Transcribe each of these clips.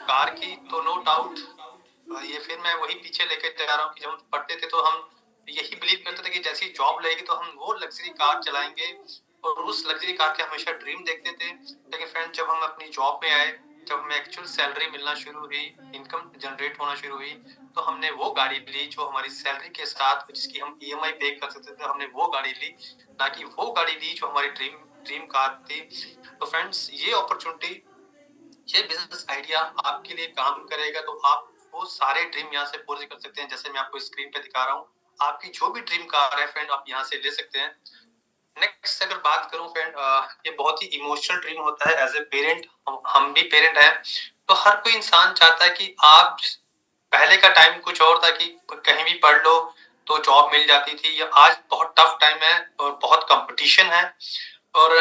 Car की तो no doubt. ये फिर मैं वही पीछे लेके जा रहा हूँ कि जब हम पढ़ते थे तो हम यही बिलीव करते थे कि जैसी जॉब लगेगी तो हम वो लग्जरी कार चलाएंगे और उस लग्जरी कार के हमेशा ड्रीम देखते थे। लेकिन फ्रेंड, जब हम अपनी जॉब में आए, जब हमें एक्चुअल सैलरी मिलना शुरू हुई, इनकम जनरेट होना शुरू हुई, तो हमने वो गाड़ी ली जो हमारी सैलरी के साथ, जिसकी हम ईएमआई पे कर सकते थे, हमने वो गाड़ी ली, ना कि वो गाड़ी ली जो हमारी ड्रीम ड्रीम कार थी। तो फ्रेंड्स, ये अपॉर्चुनिटी, ये बिजनेस आइडिया आपके लिए काम करेगा तो आप वो सारे ड्रीम यहाँ से पूरे कर सकते हैं। जैसे मैं आपको स्क्रीन पे दिखा रहा हूँ, आपकी जो भी ड्रीम कार है फ्रेंड, आप यहाँ से ले सकते हैं। नेक्स्ट अगर बात करूं फ्रेंड, ये बहुत ही इमोशनल ड्रीम होता है। एज ए पेरेंट, हम भी पेरेंट हैं, तो हर कोई इंसान चाहता है कि आप, पहले का टाइम कुछ और था कि कहीं भी पढ़ लो तो जॉब मिल जाती थी, या आज बहुत टफ टाइम है और बहुत कंपटीशन है, और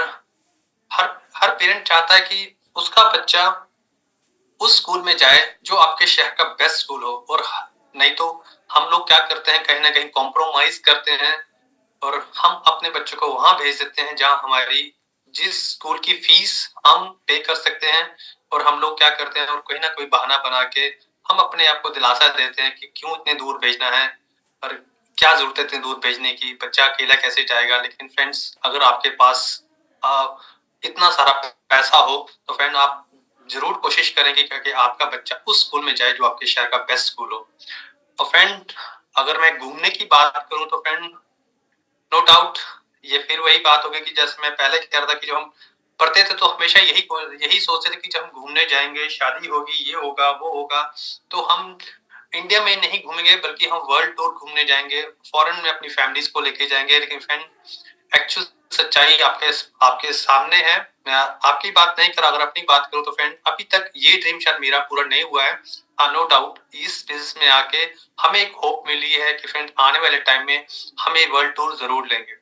हर हर पेरेंट चाहता है कि उसका बच्चा उस स्कूल में जाए जो आपके शहर का बेस्ट स्कूल हो। और नहीं तो हम लोग क्या करते हैं, कहीं ना कहीं कॉम्प्रोमाइज करते हैं और हम अपने बच्चों को वहां भेज देते हैं जहां हमारी, जिस स्कूल की फीस हम पे कर सकते हैं। और हम लोग क्या करते हैं, और कोई ना कोई बहाना बना के हम अपने आप को दिलासा देते हैं कि क्यों इतने दूर भेजना है और क्या जरूरत है इतने दूर भेजने की, बच्चा अकेला कैसे जाएगा। लेकिन फ्रेंड्स, अगर आपके पास इतना सारा पैसा हो तो फ्रेंड, आप जरूर कोशिश करेंगे कि आपका बच्चा उस स्कूल में जाए जो आपके शहर का बेस्ट स्कूल हो। और फ्रेंड, अगर मैं घूमने की बात करूं तो फ्रेंड, नो डाउट, ये फिर वही बात होगी कि जैसे मैं पहले कह रहा था कि जब हम पढ़ते थे तो हमेशा यही यही सोचते थे कि जब हम घूमने जाएंगे, शादी होगी, ये होगा वो होगा, तो हम इंडिया में नहीं घूमेंगे बल्कि हम वर्ल्ड टूर घूमने जाएंगे, फॉरेन में अपनी फैमिलीज को लेके जाएंगे। लेकिन फ्रेंड, एक्चुअल सच्चाई आपके आपके सामने है। मैं आपकी बात नहीं कर रहा, अगर अपनी बात करूं तो फ्रेंड, अभी तक ये ड्रीम शायद मेरा पूरा नहीं हुआ है। हाँ, नो डाउट, इस बिजनेस में आके हमें एक होप मिली है कि फ्रेंड, आने वाले टाइम में हम ये वर्ल्ड टूर जरूर लेंगे।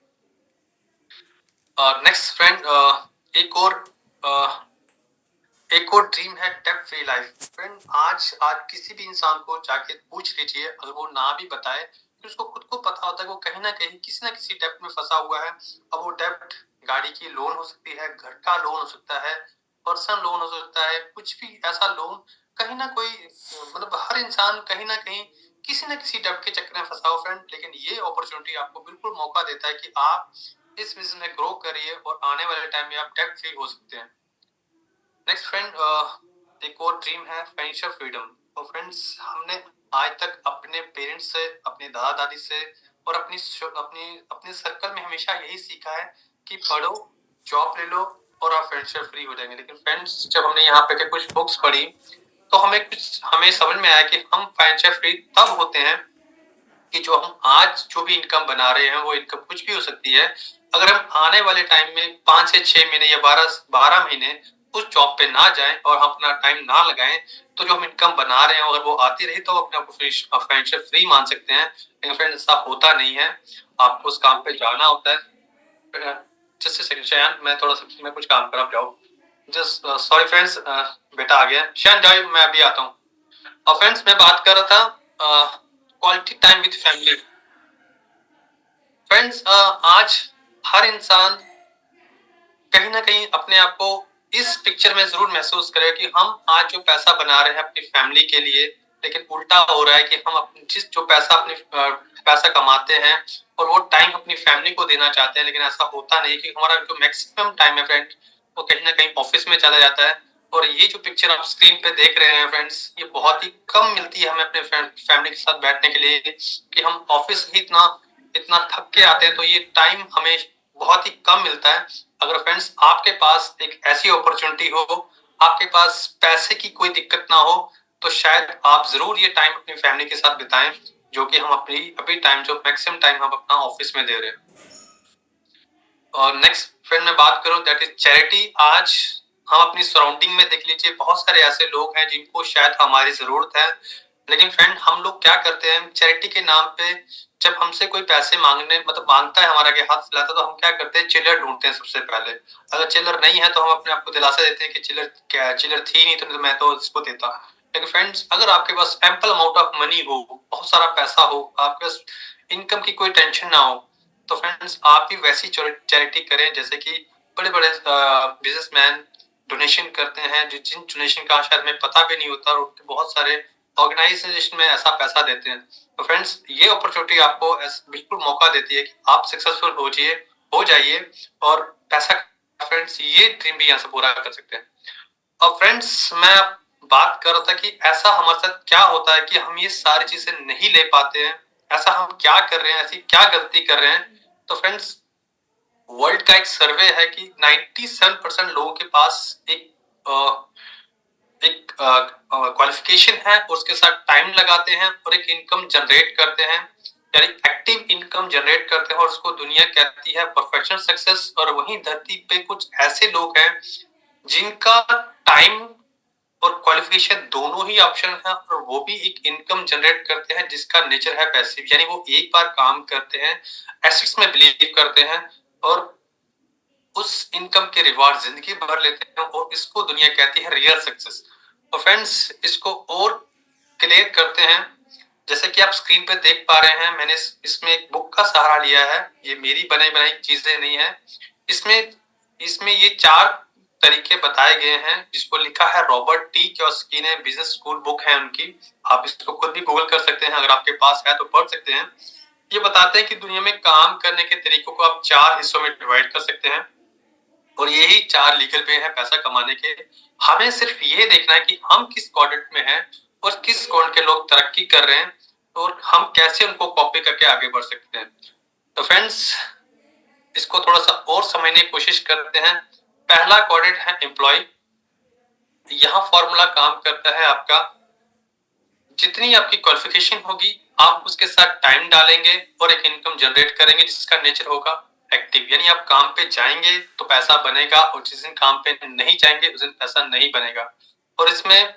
नेक्स्ट फ्रेंड, एक और ड्रीम है डेब्ट फ्री लाइफ। फ्रेंड, आज किसी भी इंसान को जाके पूछ लीजिए, अगर वो ना भी बताए तो उसको खुद को पता होता है कि वो कहीं ना कहीं किसी ना किसी डेब्ट में फंसा हुआ है। अब वो डेब्ट गाड़ी की लोन हो सकती है, घर का लोन हो सकता है, पर्सनल लोन हो सकता है, कुछ भी ऐसा लोन, कहीं ना कोई, मतलब हर इंसान कहीं ना कहीं किसी ना किसी डेब्ट के चक्कर में फंसा हो फ्रेंड। लेकिन ये अपॉर्चुनिटी आपको बिल्कुल मौका देता है कि आप इस बिजनेस में ग्रो करिए और आने वाले टाइम में आप डेब्ट फ्री हो सकते हैं। नेक्स्ट फ्रेंड, एक और ड्रीम है फाइनेंशियल फ्रीडम। तो फ्रेंड्स, हमने आज तक अपने पेरेंट्स से, अपने दादा दादी से और अपनी अपनी अपने सर्कल में हमेशा यही सीखा है कि पढ़ो, जॉब ले लो और आप फाइनेंशियल फ्री हो जाएंगे। लेकिन फ्रेंड्स, जब हमने यहाँ पे कुछ बुक्स पढ़ी तो हमें समझ में आया कि हम फाइनेंशियल फ्री तब होते हैं कि जो हम आज जो भी इनकम बना रहे हैं वो इनकम कुछ भी हो सकती है। अगर हम आने वाले टाइम में 5 से 6 महीने या 12 12 महीने उस जॉब पे ना जाएं और हम अपना टाइम ना लगाएं, तो जो हम इनकम बना रहे हैं अगर वो आती रही तो अपने आप को फाइनेंशियल फ्री मान सकते हैं। लेकिन फ्रेंड, ऐसा होता नहीं है, आपको उस काम पे जाना होता है। जस्ट सेकंड शयान, मैं थोड़ा सा, मैं कुछ काम कर रहा हूँ, जाओ। जस्ट सॉरी फ्रेंड्स, बेटा आ गया। शयान जाओ, मैं अभी आता हूँ। और फ्रेंड्स, मैं बात कर रहा था quality time with family. Friends, आज हर इंसान कहीं ना कहीं अपने आप को इस पिक्चर में जरूर महसूस करे कि हम आज जो पैसा बना रहे हैं अपनी फैमिली के लिए, लेकिन उल्टा हो रहा है कि हम अपनी जिस जो पैसा अपनी पैसा कमाते हैं और वो टाइम अपनी फैमिली को देना चाहते हैं, लेकिन ऐसा होता नहीं कि हमारा जो मैक्सिमम टाइम है फ्रेंड, वो कहीं ना कहीं ऑफिस में चला जाता है। और ये जो पिक्चर आप स्क्रीन पे देख रहे हैं फ्रेंड्स, ये बहुत ही कम मिलती है हमें अपने फैमिली के साथ बैठने के लिए, कि हम ऑफिस ही इतना इतना थक के आते हैं तो ये टाइम हमें बहुत ही कम मिलता है। अगर फ्रेंड्स, आपके पास एक ऐसी अपॉर्चुनिटी हो, आपके पास पैसे की कोई दिक्कत ना हो, तो शायद आप जरूर ये टाइम अपनी फैमिली के साथ बिताएं, जो कि हम अपनी अभी टाइम, जो मैक्सिमम टाइम हम अपना ऑफिस में दे रहे हैं। और नेक्स्ट फ्रेंड, मैं बात करूं दैट इज चैरिटी। आज हम अपनी सराउंडिंग में देख लीजिए, बहुत सारे ऐसे लोग हैं जिनको शायद हमारी जरूरत है, लेकिन फ्रेंड, हम लोग क्या करते हैं चैरिटी के नाम पे, जब हमसे कोई पैसे मांगने मतलब मांगता है, हमारा के हाथ फैलाता है, तो हम क्या करते हैं, चिल्लर ढूंढते हैं सबसे पहले। अगर चिल्लर नहीं है तो हम अपने आप को दिलासा देते हैं कि चिल्लर क्या, चिल्लर थी नहीं तो मैं तो इसको देता। लेकिन फ्रेंड्स, अगर आपके पास एम्पल अमाउंट ऑफ मनी हो, बहुत सारा पैसा हो, आपके पास इनकम की कोई टेंशन ना हो, तो फ्रेंड्स, आप भी वैसी चैरिटी करें जैसे कि बड़े-बड़े बिज़नेसमैन डोनेशन करते हैं, जिन डोनेशन का शायद हमें पता भी नहीं होता, और उनके बहुत सारे ऑर्गेनाइजेशन में ऐसा पैसा देते हैं। तो फ्रेंड्स, ये अपॉर्चुनिटी आपको बिल्कुल मौका देती है कि आप सक्सेसफुल हो जाइए, और पैसा, फ्रेंड्स, ये ड्रीम भी यहाँ से पूरा कर सकते हैं। अब फ्रेंड्स, मैं बात कर रहा था कि ऐसा हमारे साथ क्या होता है कि हम ये सारी चीजें नहीं ले पाते हैं, ऐसा हम क्या कर रहे हैं, ऐसी क्या गलती कर रहे हैं। तो फ्रेंड्स, वर्ल्ड का एक सर्वे है कि 97% लोगों के पास एक क्वालिफिकेशन है, उसके साथ टाइम लगाते हैं और एक इनकम जनरेट करते हैं, यानी एक्टिव इनकम जनरेट करते हैं, और उसको दुनिया कहती है प्रोफेशनल सक्सेस। और वहीं धरती पे कुछ ऐसे लोग हैं जिनका टाइम और क्वालिफिकेशन दोनों ही ऑप्शन है, और वो भी एक इनकम जनरेट करते हैं जिसका नेचर है पैसिव, यानी वो एक बार काम करते हैं, एसेट्स में बिलीव करते हैं, और उस इनकम के रिवार्ड जिंदगी भर लेते हैं, और इसको दुनिया कहती है रियल सक्सेस। तो फ्रेंड्स, इसको और क्लियर करते हैं। जैसे कि आप स्क्रीन पे देख पा रहे हैं, मैंने इसमें एक बुक का सहारा लिया है, ये मेरी बनाई बनाई चीजें नहीं है। इसमें इसमें ये 4 तरीके बताए गए हैं, जिसको लिखा है रॉबर्ट टी कियोसाकी ने, बिजनेस स्कूल बुक है उनकी। आप इसको खुद भी गूगल कर सकते हैं, अगर आपके पास है तो पढ़ सकते हैं। ये बताते हैं कि दुनिया में काम करने के तरीकों को आप 4 हिस्सों में डिवाइड कर सकते हैं, और यही 4 लीगल वे हैं पैसा कमाने के। हमें सिर्फ ये देखना है कि हम किस क्वाड्रेंट में हैं, और किस क्वाड्रेंट के लोग तरक्की कर रहे हैं, और हम कैसे उनको कॉपी करके आगे बढ़ सकते हैं। तो फ्रेंड्स, इसको थोड़ा सा और समझने की कोशिश करते हैं। पहला क्वाड्रेंट है एम्प्लॉय। यहाँ फॉर्मूला काम करता है आपका, जितनी आपकी क्वालिफिकेशन होगी, आप उसके साथ टाइम डालेंगे और एक इनकम जनरेट करेंगे जिसका नेचर होगा एक्टिव, यानी आप काम पे जाएंगे तो पैसा बनेगा, और जिस दिन काम पे नहीं जाएंगे उस दिन पैसा नहीं बनेगा। और इसमें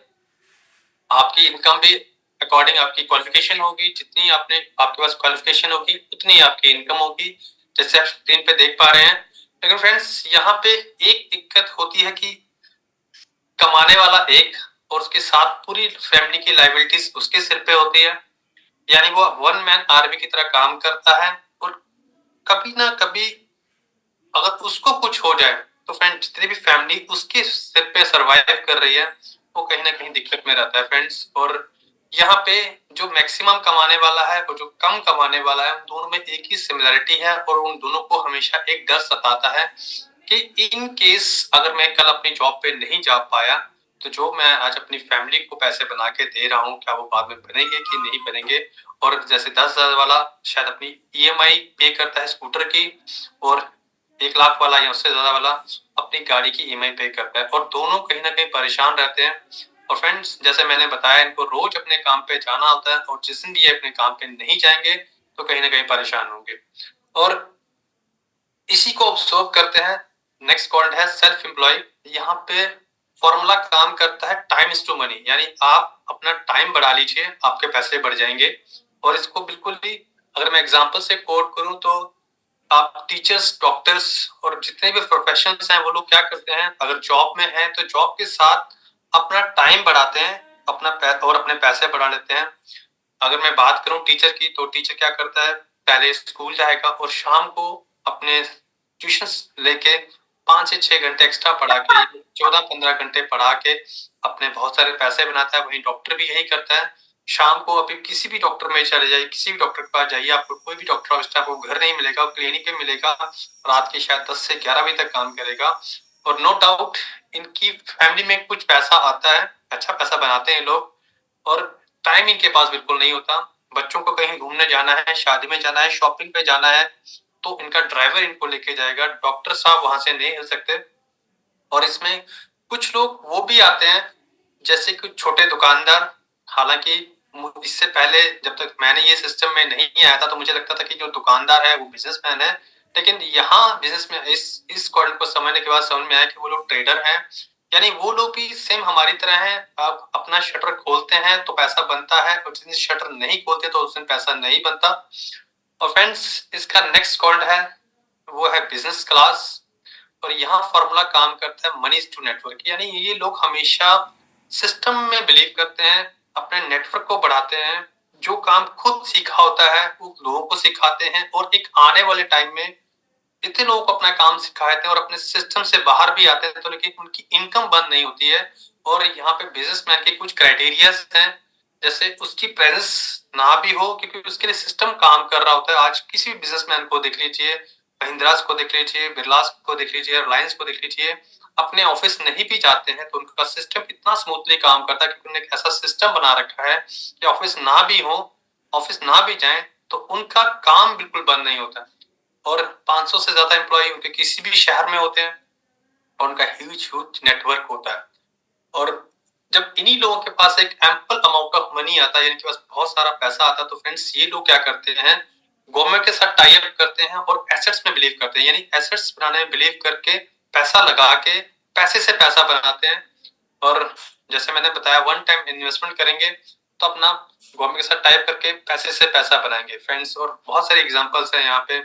आपकी इनकम भी अकॉर्डिंग आपकी क्वालिफिकेशन होगी, जितनी आपके पास क्वालिफिकेशन होगी उतनी आपकी इनकम होगी, जैसे आप स्क्रीन पे देख पा रहे हैं। लेकिन फ्रेंड्स, यहाँ पे एक दिक्कत होती है कि कमाने वाला एक, और उसके साथ पूरी फैमिली की लायबिलिटीज उसके सिर पे होती है, यानी वो वन मैन आर्मी की तरह काम करता है, और कभी ना कभी अगर उसको कुछ हो जाए तो फ्रेंड, जितनी भी फैमिली उसके सिर पे सरवाइव कर रही है, वो कहीं ना कहीं दिक्कत में रहता है फ्रेंड्स। और यहाँ पे जो मैक्सिमम कमाने वाला है और जो कम कमाने वाला है, उन दोनों में एक ही सिमिलरिटी है, और उन दोनों को हमेशा एक डर सताता है कि इन केस अगर मैं कल अपनी जॉब पे नहीं जा पाया, तो जो मैं आज अपनी फैमिली को पैसे बना के दे रहा हूँ, क्या वो बाद में बनेंगे कि नहीं बनेंगे। और जैसे 10,000 वाला शायद अपनी ईएमआई पे करता है स्कूटर की, और 1 लाख वाला या उससे ज्यादा वाला अपनी गाड़ी की ईएमआई पे करता है, और दोनों कहीं ना कहीं परेशान रहते हैं। और फ्रेंड्स, जैसे मैंने बताया, इनको रोज अपने काम पे जाना होता है, और जिस दिन भी ये अपने काम पे नहीं जाएंगे तो कहीं ना कहीं परेशान होंगे। और इसी को ऑब्जर्व करते हैं। नेक्स्ट पॉइंट है सेल्फ एम्प्लॉय। यहाँ पे फॉर्मूला काम करता है टाइम इज टू मनी, यानी आप अपना टाइम बढ़ा लीजिए, आपके पैसे बढ़ जाएंगे। और इसको बिल्कुल भी अगर मैं एग्जांपल से कोट करूं, तो आप टीचर्स, डॉक्टर्स और जितने भी प्रोफेशनल्स हैं, वो लोग क्या करते हैं, अगर जॉब में हैं तो जॉब के साथ अपना टाइम बढ़ाते हैं, और अपने पैसे बढ़ा लेते हैं। अगर मैं बात करूं टीचर की, तो टीचर क्या करता है, पहले स्कूल जाएगा और शाम को अपने ट्यूशन लेके 5 से 6 घंटे एक्स्ट्रा पढ़ा के 14-15 घंटे पढ़ा के अपने बहुत सारे पैसे बनाता है। वहीं डॉक्टर भी यही करता है, शाम को अभी किसी भी डॉक्टर में चले जाइए, किसी भी डॉक्टर के पास जाइए, आपको कोई भी डॉक्टर आपको घर नहीं मिलेगा, क्लिनिक पे मिलेगा, रात के शायद 10 से 11 बजे तक काम करेगा। और नो डाउट इनकी फैमिली में कुछ पैसा आता है, अच्छा पैसा बनाते हैं लोग, और टाइम इनके पास बिल्कुल नहीं होता। बच्चों को कहीं घूमने जाना है, शादी में जाना है, शॉपिंग पे जाना है, तो इनका ड्राइवर इनको लेके जाएगा, डॉक्टर साहब वहां से नहीं हिल सकते। और इसमें कुछ लोग वो भी आते हैं, जैसे कि छोटे दुकानदार। हालांकि इससे पहले जब तक मैंने ये सिस्टम में नहीं आया था, तो मुझे लगता था कि जो दुकानदार है वो बिजनेसमैन है, लेकिन यहाँ बिजनेस में इस कॉर्डर को समझने के बाद समझ में आया कि वो लोग ट्रेडर हैं, यानी वो लोग भी सेम हमारी तरह हैं। आप अपना शटर खोलते हैं तो पैसा बनता है, और जिस दिन शटर नहीं खोलते तो उस दिन पैसा नहीं बनता। और फ्रेंड्स, इसका नेक्स्ट कॉर्ड है, वो है बिजनेस क्लास। और यहाँ फॉर्मूला काम करता है मनी टू नेटवर्क, यानी ये लोग हमेशा सिस्टम में बिलीव करते हैं, अपने नेटवर्क को बढ़ाते हैं, जो काम खुद सीखा होता है वो लोगों को सिखाते हैं, और एक आने वाले टाइम में इतने लोगों को अपना काम सिखाते हैं और अपने सिस्टम से बाहर भी आते हैं, तो लेकिन उनकी इनकम बंद नहीं होती है। और यहाँ पे बिजनेसमैन के कुछ क्राइटेरियाज हैं, जैसे उसकी प्रेजेंस ना भी हो, क्योंकि उसके लिए सिस्टम काम कर रहा होता है। आज किसी भी बिजनेसमैन को देख लीजिए, महिंद्रास को देख लीजिए, बिरलास को देख लीजिए, रिलायंस को देख लीजिए, अपने ऑफिस नहीं भी जाते हैं तो उनका सिस्टम इतना स्मूथली काम करता है क्योंकि उन्होंने एक ऐसा सिस्टम बना रखा है कि ऑफिस ना भी हो, ऑफिस ना भी जाए तो उनका काम बिल्कुल बंद नहीं होता। और 500 से ज्यादा एम्प्लॉय उनके किसी भी शहर में होते हैं और उनका ह्यूज ह्यूज नेटवर्क होता है। और जब इन्हीं लोगों के पास एक एम्पल अमाउंट ऑफ मनी आता है, यानी कि बस बहुत सारा पैसा आता है, तो फ्रेंड्स ये लोग क्या करते हैं, गवर्नमेंट के साथ टाई अप करते हैं और एसेट्स में बिलीव करते हैं, यानी एसेट्स बनाने में बिलीव करके पैसा लगा के पैसे से पैसा बनाते हैं। और जैसे मैंने बताया, वन टाइम इन्वेस्टमेंट करेंगे तो अपना गवर्नमेंट के साथ टाई अप करके पैसे से पैसा बनाएंगे फ्रेंड्स। और बहुत सारे एग्जांपल्स हैं यहाँ पे,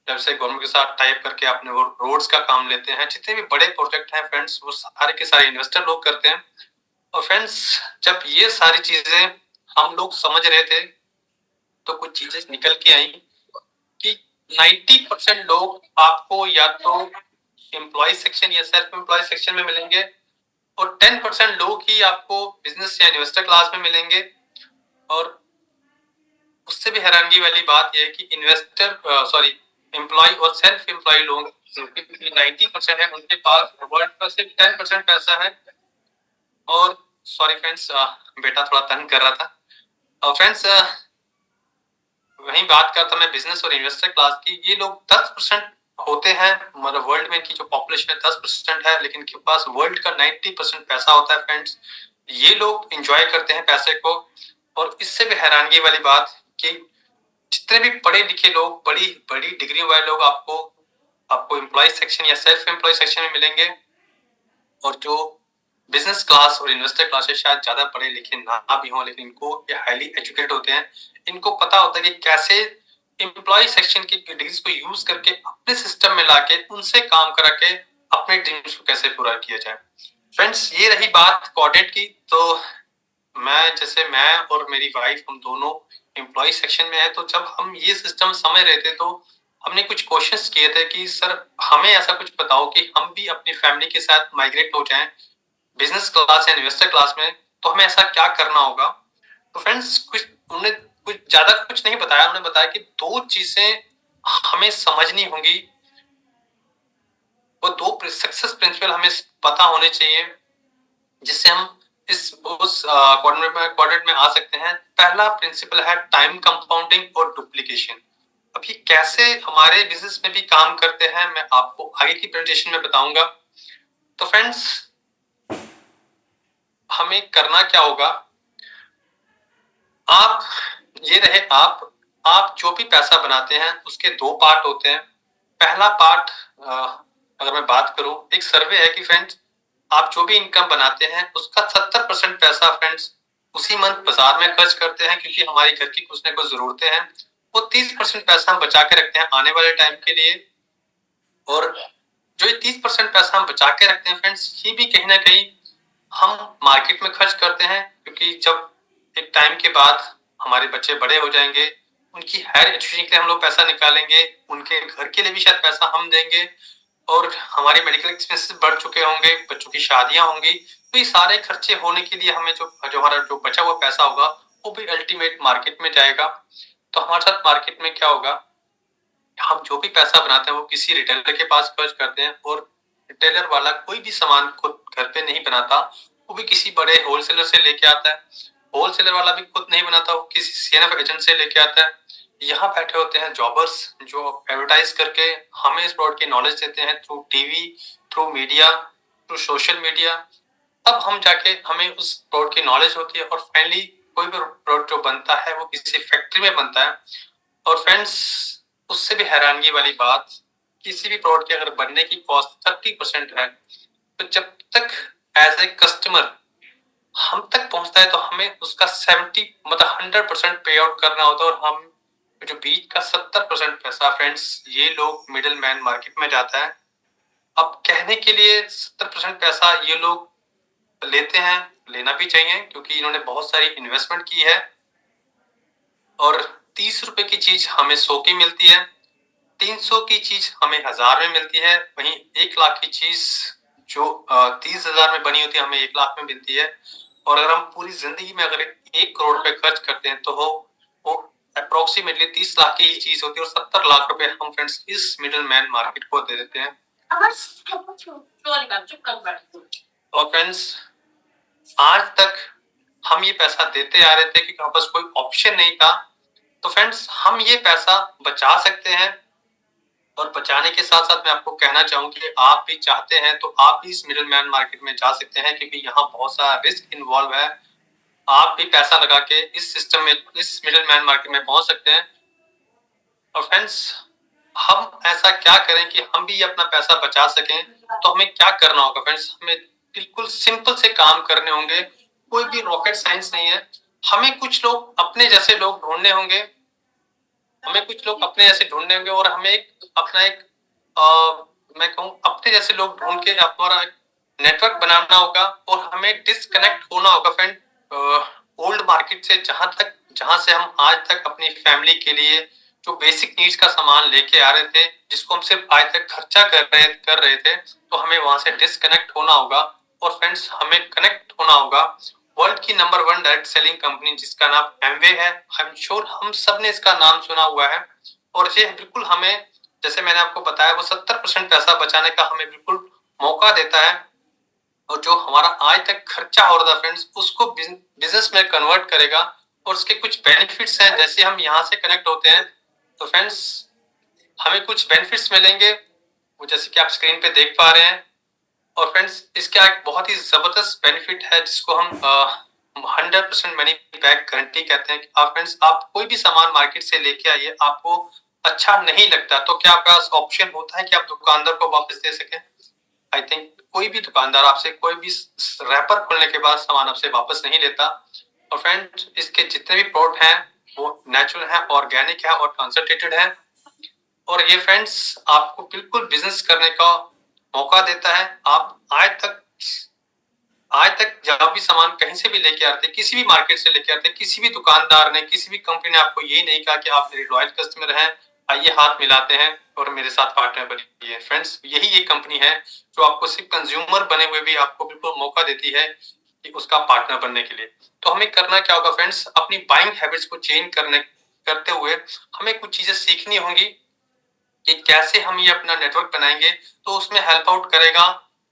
जैसे गवर्नमेंट के साथ टाइप करके आपने वो रोड्स का काम लेते हैं, जितने भी बड़े प्रोजेक्ट हैं फ्रेंड्स वो सारे के सारे इन्वेस्टर लोग करते हैं। और फ्रेंड्स जब ये सारी चीजें हम लोग समझ रहे थे तो कुछ चीजें निकल के आई कि 90% लोग आपको या तो एम्प्लॉय सेक्शन या सेल्फ एम्प्लॉय सेक्शन में मिलेंगे और 10% लोग ही आपको बिजनेस या इन्वेस्टर क्लास में मिलेंगे। और उससे भी हैरानगी वाली बात यह है कि इन्वेस्टर सॉरी एम्प्लॉय और सेल्फ एम्प्लॉय लोग 90% है, उनके पास वर्ल्ड का सिर्फ 10% पैसा है। और सॉरी फ्रेंड्स, बेटा थोड़ा तंग कर रहा था। और फ्रेंड्स वही बात करता मैं बिजनेस और इन्वेस्टर क्लास की, ये लोग 10% होते हैं, मतलब वर्ल्ड में की जो पॉपुलेशन है 10% है, लेकिन इनके पास वर्ल्ड का 90% पैसा होता है फ्रेंड्स। ये लोग एंजॉय करते हैं पैसे को। और इससे भी हैरानगी वाली बात कि जितने भी पढ़े लिखे लोग, बड़ी बड़ी डिग्री वाले लोग आपको आपको एम्प्लॉय सेक्शन या सेल्फ एम्प्लॉय सेक्शन में मिलेंगे। और जो बिजनेस क्लास और इन्वेस्टर क्लास है शायद ज्यादा पढ़े लिखे ना भी हों, लेकिन इनको ये हाईली एजुकेटेड होते हैं। इनको पता होता है कि कैसे एम्प्लॉय सेक्शन की डिग्रीज को यूज करके अपने सिस्टम में लाके उनसे काम करा के अपने ड्रीम्स को कैसे पूरा किया जाए। फ्रेंड्स ये रही बात कोऑर्डिनेट की। तो मैं और मेरी वाइफ हम दोनों एम्प्लॉय सेक्शन में है, तो जब हम ये सिस्टम समझ रहे थे तो हमने कुछ क्वेश्चंस किए थे कि सर हमें ऐसा कुछ बताओ कि हम भी अपनी फैमिली के साथ माइग्रेट हो जाएं बिजनेस क्लास या इन्वेस्टर क्लास में, तो हमें ऐसा क्या करना होगा। तो फ्रेंड्स कुछ उन्होंने कुछ ज्यादा कुछ नहीं बताया, उन्होंने बताया कि दो चीजें हमें समझनी होंगी, वो दो सक्सेस प्रिंसिपल हमें पता होने चाहिए जिससे हम इस उस क्वाड्रेंट में आ सकते हैं। पहला प्रिंसिपल है टाइम कंपाउंडिंग और डुप्लीकेशन। अब ये कैसे हमारे बिजनेस में भी काम करते हैं मैं आपको आगे की प्रेजेंटेशन में बताऊंगा। तो फ्रेंड्स हमें करना क्या होगा, आप ये रहे आप जो भी पैसा बनाते हैं उसके दो पार्ट होते हैं। पहला पार्ट अगर मैं बात करूं, एक सर्वे है कि फ्रेंड्स आप जो भी इनकम बनाते हैं उसका 70% पैसा फ्रेंड्स उसी मंथ बाजार में खर्च करते हैं, क्योंकि हमारी घर की कुछ न कुछ जरूरतें हैं। वो 30% पैसा हम बचा के रखते हैं आने वाले टाइम के लिए। और जो ये 30% पैसा हम बचा के रखते हैं फ्रेंड्स, ये भी कहीं ना कहीं हम मार्केट में खर्च करते हैं, क्योंकि जब एक टाइम के बाद हमारे बच्चे बड़े हो जाएंगे, उनकी हायर एजुकेशन के लिए हम लोग पैसा निकालेंगे, उनके घर के लिए भी शायद पैसा हम देंगे, और हमारे मेडिकल एक्सपेंसेस बढ़ चुके होंगे, बच्चों की शादियां होंगी, तो ये सारे खर्चे होने के लिए हमें जो जो हमारा जो बचा हुआ पैसा होगा वो भी अल्टीमेट मार्केट में जाएगा। तो हमारे साथ मार्केट में क्या होगा, हम जो भी पैसा बनाते हैं वो किसी रिटेलर के पास खर्च करते हैं, और रिटेलर वाला कोई भी सामान खुद घर पे नहीं बनाता, वो भी किसी बड़े होलसेलर से लेके आता है। होलसेलर वाला भी खुद नहीं बनाता, वो किसी सीएनएफ एजेंट से लेके आता है। यहाँ बैठे होते हैं जॉबर्स जो एडवर्टाइज करके हमें इस प्रोडक्ट की नॉलेज देते हैं through TV, through media, through social media. तब हम जाके हमें उस प्रोडक्ट की नॉलेज होती है, और फाइनली कोई भी प्रोडक्ट जो बनता है वो किसी फैक्ट्री में बनता है। और फ्रेंड्स उससे भी हैरानगी वाली बात, किसी भी प्रोडक्ट की अगर बनने की कॉस्ट 30% है, तो जब तक एज ए कस्टमर हम तक पहुंचता है तो हमें उसका 70 मतलब 100% पे आउट करना होता है, और हम जो बीच का 70% पैसा फ्रेंड्स ये लोग मिडिल मैन मार्केट में जाता है। अब कहने के लिए 70% पैसा ये लोग लेते हैं, लेना भी चाहिए क्योंकि इन्होंने बहुत सारी इन्वेस्टमेंट की है, और 30 रुपए की चीज हमें 100 की मिलती है। 300 की चीज हमें 1000 में मिलती है, वहीं 1 लाख की चीज जो 30,000 में बनी होती है हमें 1 लाख में मिलती है। और अगर हम पूरी जिंदगी में अगर 1 करोड़ रुपए खर्च करते हैं तो वो अप्रोक्सीमेटली 30 लाख की चीज होती है और 70 लाख रुपए हम फ्रेंड्स इस मिडिल मैन मार्केट को दे देते हैं। और फ्रेंड्स आज तक हम ये पैसा देते आ रहे थे क्योंकि हमारे पास कोई ऑप्शन नहीं था। तो फ्रेंड्स हम ये पैसा बचा सकते हैं और बचाने के साथ साथ मैं आपको कहना चाहूंगा कि आप भी चाहते हैं तो आप भी इस मिडिल मैन मार्केट में जा सकते हैं क्योंकि यहाँ बहुत सारा रिस्क इन्वॉल्व है। आप भी पैसा लगा के इस सिस्टम में इस मिडिल मैन मार्केट में पहुंच सकते हैं। और फ्रेंड्स हम ऐसा क्या करें कि हम भी अपना पैसा बचा सकें, तो हमें क्या करना होगा फ्रेंड्स? हमें बिल्कुल सिंपल से काम करने होंगे, कोई भी रॉकेट साइंस नहीं है। हमें कुछ लोग अपने जैसे लोग ढूंढने होंगे, हमें कुछ लोग अपने जैसे ढूंढने होंगे और हमें अपना एक मैं कहूँ अपने जैसे लोग ढूंढ के हमारा नेटवर्क बनाना होगा और हमें डिस्कनेक्ट होना होगा फ्रेंड ओल्ड मार्केट से, जहां से हम आज तक अपनी फैमिली के लिए जो बेसिक नीड्स का सामान लेके आ रहे थे, जिसको हम सिर्फ आज तक खर्चा कर रहे थे, तो हमें वहां से डिस्कनेक्ट होना होगा। और फ्रेंड्स हमें कनेक्ट होना होगा वर्ल्ड की नंबर 1 डायरेक्ट सेलिंग कंपनी जिसका नाम एमवे है। आई एम श्योर हम सब ने इसका नाम सुना हुआ है। और ये बिल्कुल हमें, जैसे मैंने आपको बताया, वो 70% पैसा बचाने का हमें बिल्कुल मौका देता है। और जो हमारा आज तक खर्चा हो रहा था फ्रेंड्स, उसको बिजनेस में कन्वर्ट करेगा। और उसके कुछ बेनिफिट्स हैं, जैसे हम यहाँ से कनेक्ट होते हैं तो फ्रेंड्स हमें कुछ बेनिफिट्स मिलेंगे, वो जैसे कि आप स्क्रीन पे देख पा रहे हैं। और फ्रेंड्स इसका एक बहुत ही जबरदस्त बेनिफिट है जिसको हम 100% मनी बैक गारंटी कहते हैं। आप फ्रेंड्स आप कोई भी सामान मार्केट से लेके आइए, आपको अच्छा नहीं लगता तो क्या आपके पास ऑप्शन होता है कि आप दुकानदार को वापस दे सकें? आई थिंक कोई भी दुकानदार आपसे कोई भी रैपर खोलने के बाद सामान आपसे वापस नहीं लेता। और फ्रेंड इसके जितने भी प्रोडक्ट हैं वो नेचुरल है, ऑर्गेनिक है और कंसंट्रेटेड है। और ये फ्रेंड्स आपको बिल्कुल बिजनेस करने का मौका देता है। आप आज तक जब भी सामान कहीं से भी लेके आते, किसी भी मार्केट से लेके आते, किसी भी दुकानदार ने, किसी भी कंपनी ने आपको ये नहीं कहा कि आप मेरे लॉयल कस्टमर हैं, आइए हाथ मिलाते हैं और मेरे साथ पार्टनर बनिए। फ्रेंड्स यही एक कंपनी है जो आपको सिर्फ कंज्यूमर बने हुए भी आपको बिल्कुल मौका देती है कि उसका पार्टनर बनने के लिए। तो हमें करना क्या होगा फ्रेंड्स? अपनी बाइंग हैबिट्स को चेंज करते हुए हमें कुछ चीजें सीखनी होंगी कि कैसे हम ये अपना नेटवर्क बनाएंगे। तो उसमें हेल्प आउट करेगा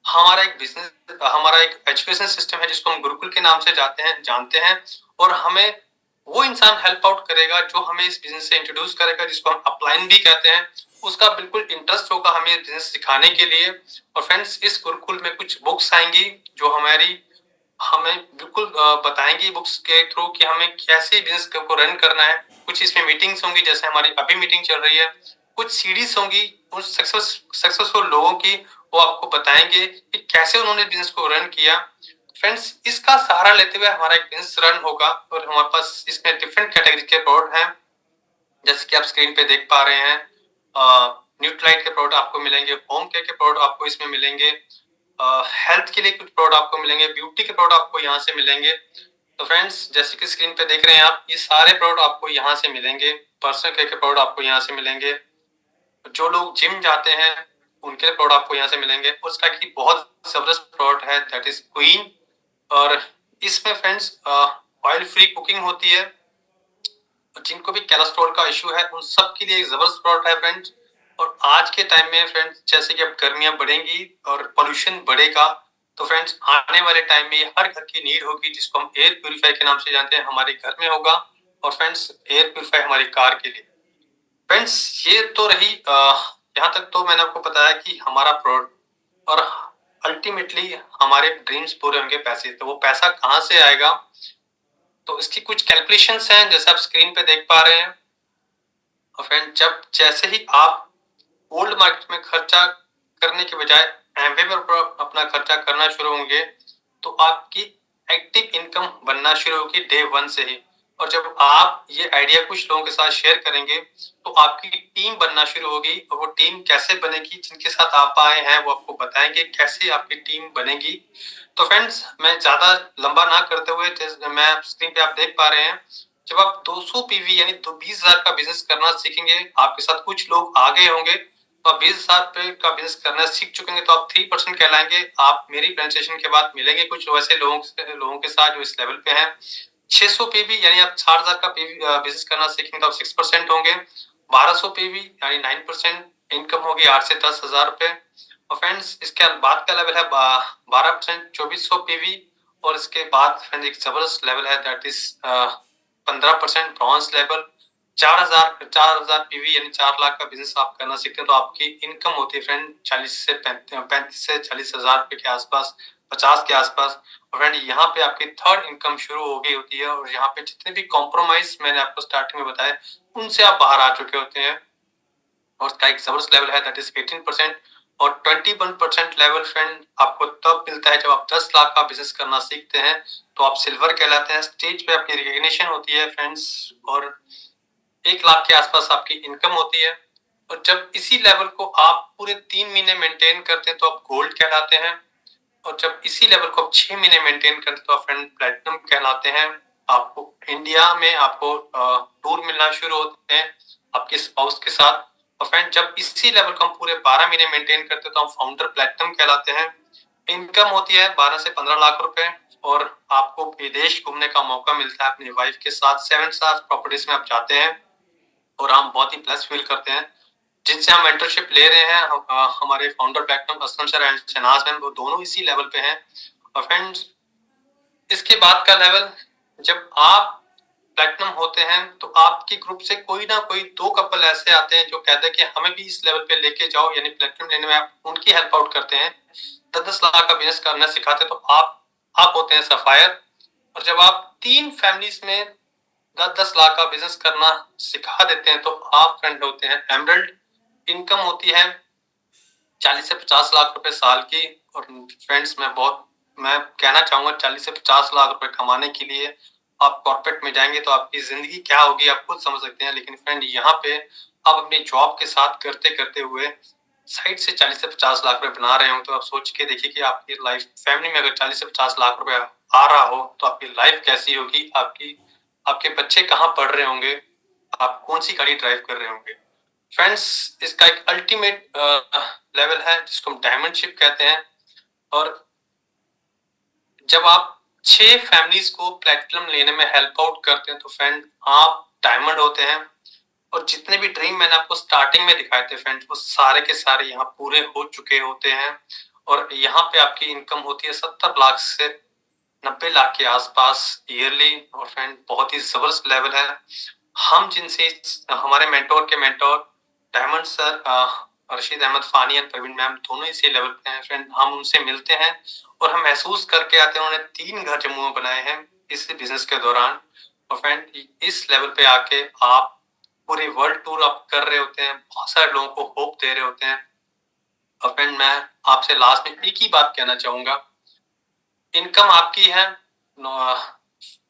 हमारा एक बिजनेस, हमारा एक एजुकेशन सिस्टम है जिसको हम गुरुकुल के नाम से जानते हैं। और हमें वो इंसान हेल्प आउट करेगा जो हमें इस बिजनेस से इंट्रोड्यूस करेगा, जिसको हम अपलाइन भी कहते हैं। उसका बिल्कुल इंटरेस्ट होगा हमें बिजनेस सिखाने के लिए। और फ्रेंड्स इस गुरुकुल में कुछ बुक्स आएंगी जो हमें बिल्कुल बताएंगी बुक्स के थ्रू कि हमें कैसे बिजनेस को रन करना है। कुछ इसमें मीटिंग्स होंगी, जैसे हमारी अभी मीटिंग चल रही है। कुछ सीरीज होंगी उन सक्सेसफुल लोगों की, वो आपको बताएंगे कि कैसे उन्होंने बिजनेस को रन किया। फ्रेंड्स इसका सहारा लेते हुए हमारा एक बिजनेस रन होगा। और हमारे पास इसमें डिफरेंट कैटेगरी के प्रोडक्ट हैं, जैसे कि आप स्क्रीन पे देख पा रहे हैं। न्यूट्राइट के प्रोडक्ट आपको मिलेंगे, होम केयर के प्रोडक्ट आपको इसमें मिलेंगे, हेल्थ के लिए कुछ प्रोडक्ट आपको मिलेंगे, ब्यूटी के प्रोडक्ट आपको यहाँ से मिलेंगे। तो फ्रेंड्स जैसे कि स्क्रीन पे देख रहे हैं आप, ये सारे प्रोडक्ट आपको यहाँ से मिलेंगे। पर्सनल केयर के प्रोडक्ट आपको यहाँ से मिलेंगे। जो लोग जिम जाते हैं उनके प्रोडक्ट आपको यहाँ से मिलेंगे। और उसका की बहुत जबरदस्त प्रोडक्ट है, दैट इज क्वीन। और इसमें फ्रेंड्स ऑयल फ्री कुकिंग होती है। जिनको भी कोलेस्ट्रॉल का इश्यू है उन सब के लिए एक जबरदस्त प्रोडक्ट है फ्रेंड्स। और आज के टाइम में फ्रेंड्स जैसे कि अब गर्मियां बढ़ेंगी और पोल्यूशन बढ़ेगा, तो फ्रेंड्स आने वाले टाइम में हर घर की नीड होगी जिसको हम एयर प्यूरिफायर के नाम से जानते हैं, हमारे घर में होगा। और फ्रेंड्स एयर प्यूरिफायर हमारी कार के लिए। फ्रेंड्स ये तो रही यहाँ तक तो मैंने आपको बताया कि हमारा प्रोडक्ट, और अल्टीमेटली हमारे ड्रीम्स पूरे होंगे पैसे, तो वो पैसा कहाँ से आएगा? तो इसकी कुछ कैलकुलेशंस हैं जैसे आप स्क्रीन पे देख पा रहे हैं। और फ्रेंड जैसे ही आप ओल्ड मार्केट में खर्चा करने के बजाय एमवे पर अपना खर्चा करना शुरू होंगे, तो आपकी एक्टिव इनकम बनना शुरू होगी डे 1 से ही। और जब आप ये आइडिया कुछ लोगों के साथ शेयर करेंगे तो आपकी टीम बनना शुरू होगी। और वो टीम कैसे बनेगी? जिनके साथ आप आए हैं वो आपको बताएंगे कैसे आपकी टीम बनेगी। तो फ्रेंड्स मैं ज्यादा लंबा ना करते हुए, जैसे मैं स्क्रीन पे आप देख पा रहे हैं, जब आप 200 पीवी यानी तो 20,000 का बिजनेस करना सीखेंगे, आपके साथ कुछ लोग आगे होंगे, तो आप 20,000 का बिजनेस करना सीख चुकेंगे, तो आप 3% कहलाएंगे। आप मेरी प्रेजेंटेशन के बाद मिलेंगे कुछ वैसे लोगों के साथ जो इस लेवल पे हैं। 600 पीवी यानी आप 60,000 का पीवी बिजनेस करना सीखेंगे तो आप 6% होंगे। 1200 पीवी यानी 9% इनकम होगी 8 से 10,000 रुपए। और फ्रेंड्स इसके बाद का लेवल है 12% 2400 पीवी। और इसके बाद फ्रेंड्स एक जबरदस्त लेवल है that is 15% bronze level. 4,000 PV यानी 4 लाख का बिजनेस आप करना सीखते हैं तो आपकी इनकम होती है फ्रेंड 35 से 40,000 रुपए के आसपास, 50 के आसपास। और फ्रेंड यहाँ पे आपकी थर्ड इनकम शुरू हो गई होती है और यहाँ पे जितने भी कॉम्प्रोमाइज मैंने आपको स्टार्टिंग में बताया उनसे आप बाहर आ चुके होते हैं। और उसका एक जबरदस्त लेवल है दैट इज 18%। और 21% लेवल फ्रेंड आपको तब मिलता है जब आप 10 लाख का बिजनेस करना सीखते हैं, तो आप सिल्वर कहलाते हैं। स्टेज पे आपकी रिकॉग्निशन होती है फ्रेंड्स। और 1 लाख के आसपास आपकी इनकम होती है। और जब इसी लेवल को आप पूरे 3 महीने मेंटेन करते हैं तो आप गोल्ड कहलाते हैं। और जब इसी लेवल को आप 6 महीने मेंटेन करते हैं तो आप फ्रेंड प्लेटिनम कहलाते हैं। आपको इंडिया में आपको टूर मिलना शुरू होते हैं आपके स्पाउस के साथ। और फ्रेंड जब इसी लेवल को हम पूरे 12 महीने मेंटेन करते हैं तो हम फाउंडर प्लेटिनम कहलाते हैं। इनकम होती है 12 से 15 लाख रुपए। और आपको विदेश घूमने का मौका मिलता है अपनी वाइफ के साथ। 7 स्टार प्रॉपर्टीज में आप जाते हैं और हम बहुत ही प्लस फील करते हैं जिनसे हम मेंटरशिप ले रहे हैं। हमारे founder platinum Aslam sir and Shahnaz ma'am वो दोनों इसी लेवल पे हैं। और फ्रेंड्स इसके बाद का लेवल जब आप प्लेटिनम होते हैं तो आपके ग्रुप से कोई ना कोई 2 कपल ऐसे आते हैं जो कहते हैं कि हमें भी इस लेवल पे लेके जाओ, यानी प्लेटिनम लेने में आप उनकी हेल्प आउट करते हैं। 10-10 लाख का बिजनेस करना सिखाते हैं तो आप होते हैं सफायर। और जब आप 3 फैमिलीज में 10-10 लाख का बिजनेस करना सिखा देते हैं तो आप फ्रेंड होते हैं एमरल्ड। इनकम होती है 40 से 50 लाख रुपए साल की। और फ्रेंड्स मैं कहना चाहूंगा 40 से 50 लाख रुपए कमाने के लिए आप कॉर्पोरेट में जाएंगे तो आपकी जिंदगी क्या होगी आप खुद समझ सकते हैं। लेकिन फ्रेंड यहाँ पे आप अपनी जॉब के साथ करते करते हुए साइड से 40 से 50 लाख रुपए बना रहे हो तो आप सोच के देखिए कि आपकी लाइफ फैमिली में अगर 40 से 50 लाख रुपए आ रहा हो तो आपकी लाइफ कैसी होगी। आपके बच्चे कहाँ पढ़ रहे होंगे, आप कौन सी गाड़ी ड्राइव कर रहे होंगे। फ्रेंड्स इसका एक अल्टीमेट लेवल है जिसको हम डायमंडशिप कहते हैं। और जब आप 6 फैमिलीज को प्लेटिनम लेने में हेल्प आउट करते हैं तो फ्रेंड आप डायमंड होते हैं। और जितने भी ड्रीम मैंने आपको स्टार्टिंग में दिखाए थे फ्रेंड्स वो सारे के सारे यहाँ पूरे हो चुके होते हैं। और यहाँ पे आपकी इनकम होती है 70 लाख से 90 लाख के आसपास ईयरली। और फ्रेंड बहुत ही जबरदस्त लेवल है। हम जिनसे हमारे मेंटोर के mentor diamond sir Rashid Ahmed Fani और प्रवीण मैम दोनों इसी लेवल पे हैं फ्रेंड। हम उनसे मिलते हैं और हम महसूस करके आते हैं उन्होंने 3 घर जम्मू में बनाए हैं इस बिजनेस के दौरान। और फ्रेंड इस लेवल पे आके आप पूरे वर्ल्ड टूर आप कर रहे होते हैं, बहुत सारे लोगों को होप दे रहे होते हैं। और फ्रेंड मैं आपसे लास्ट में एक ही बात कहना चाहूंगा, इनकम आपकी है,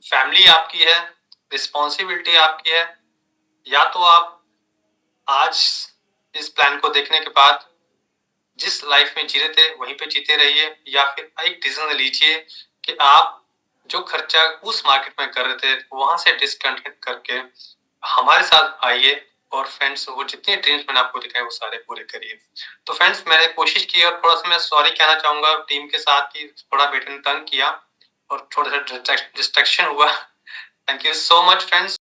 फैमिली आपकी है, रिस्पॉन्सिबिलिटी आपकी है। या तो आप आज इस प्लान को देखने के बाद जिस लाइफ में जी रहे थे वहीं पे जीते रहिए, या फिर एक डिसीजन लीजिए कि आप जो खर्चा उस मार्केट में कर रहे थे वहां से डिस्कनेक्ट करके हमारे साथ आइए और फ्रेंड्स वो जितने ड्रीम्स मैंने आपको दिखाए वो सारे पूरे करिए। तो फ्रेंड्स मैंने कोशिश की और थोड़ा सा मैं सॉरी कहना चाहूंगा टीम के साथ कि थोड़ा बेटे ने तंग किया और थोड़ा सा डिस्ट्रैक्शन हुआ। Thank you so much friends.